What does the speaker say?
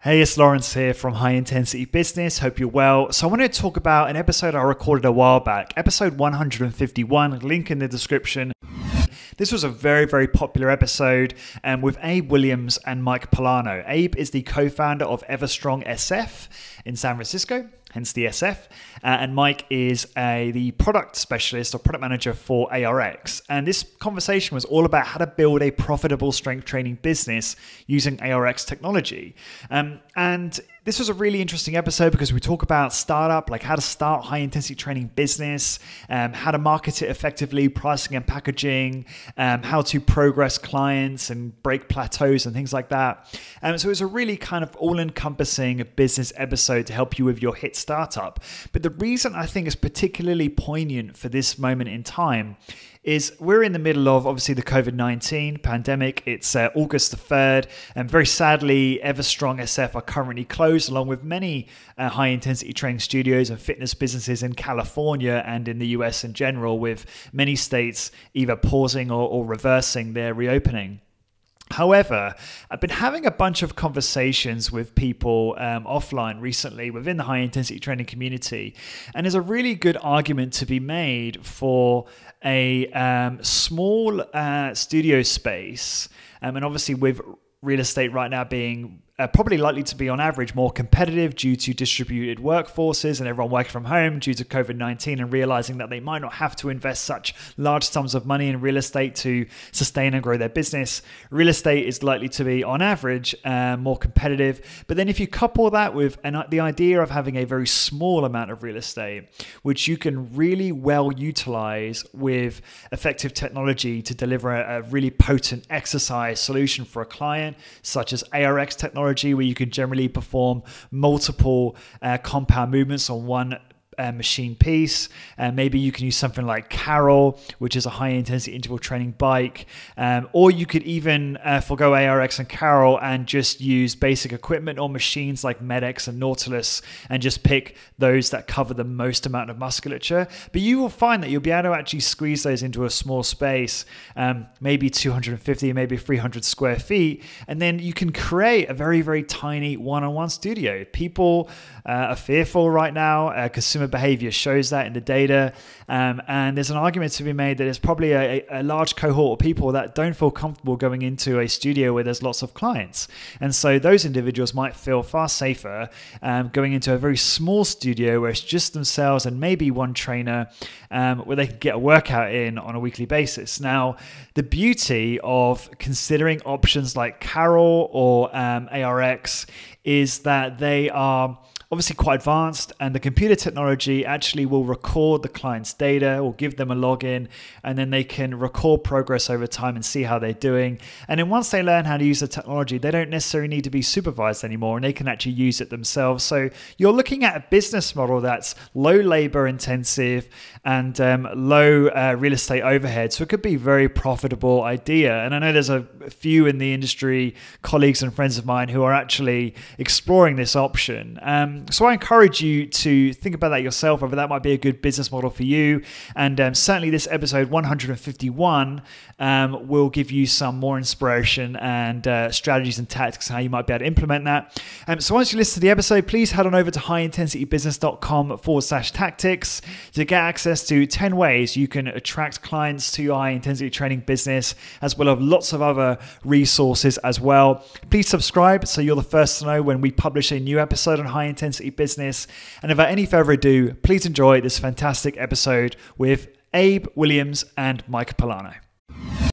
Hey, it's Lawrence here from High Intensity Business. Hope you're well. So I want to talk about an episode I recorded a while back, episode 151, link in the description. This was a very, very popular episode with Abe Williams and Mike Polano. Abe is the co-founder of Everstrong SF in San Francisco, hence the SF. And Mike is the product specialist or product manager for ARX. And this conversation was all about how to build a profitable strength training business using ARX technology. And this was a really interesting episode because we talk about startup, like how to start high intensity training business, how to market it effectively, pricing and packaging, how to progress clients and break plateaus and things like that. So it was a really kind of all-encompassing business episode to help you with your hit startup. But the reason I think is particularly poignant for this moment in time is we're in the middle of, obviously, the COVID-19 pandemic. It's August the 3rd, and very sadly, Everstrong SF are currently closed, along with many high-intensity training studios and fitness businesses in California and in the US in general, with many states either pausing or reversing their reopening. However, I've been having a bunch of conversations with people offline recently within the high-intensity training community, and there's a really good argument to be made for a small studio space, and obviously with real estate right now being probably likely to be on average more competitive due to distributed workforces and everyone working from home due to COVID-19 and realizing that they might not have to invest such large sums of money in real estate to sustain and grow their business. Real estate is likely to be on average more competitive. But then if you couple that with the idea of having a very small amount of real estate, which you can really well utilize with effective technology to deliver a really potent exercise solution for a client, such as ARX technology, where you can generally perform multiple compound movements on one machine piece. Maybe you can use something like Carol, which is a high intensity interval training bike, or you could even forgo ARX and Carol and just use basic equipment or machines like Med-X and Nautilus and just pick those that cover the most amount of musculature. But you will find that you'll be able to actually squeeze those into a small space, maybe 250, maybe 300 square feet, and then you can create a very, very tiny one-on-one studio. People are fearful right now. Consumer behavior shows that in the data, and there's an argument to be made that there's probably a large cohort of people that don't feel comfortable going into a studio where there's lots of clients, and so those individuals might feel far safer going into a very small studio where it's just themselves and maybe one trainer, where they can get a workout in on a weekly basis. Now, the beauty of considering options like Carol or ARX is that they are obviously quite advanced, and the computer technology actually will record the client's data or give them a login, and then they can record progress over time and see how they're doing. And then once they learn how to use the technology, they don't necessarily need to be supervised anymore, and they can actually use it themselves. So you're looking at a business model that's low labor intensive and low real estate overhead. So it could be a very profitable idea. And I know there's a few in the industry, colleagues and friends of mine, who are actually exploring this option. So I encourage you to think about that yourself, whether that might be a good business model for you. And certainly this episode 151 will give you some more inspiration and strategies and tactics how you might be able to implement that. So once you listen to the episode, please head on over to highintensitybusiness.com/tactics to get access to 10 ways you can attract clients to your high intensity training business, as well as lots of other resources as well. Please subscribe so you're the first to know when we publish a new episode on high intensity business. And without any further ado, please enjoy this fantastic episode with Abe Williams and Mike Polano.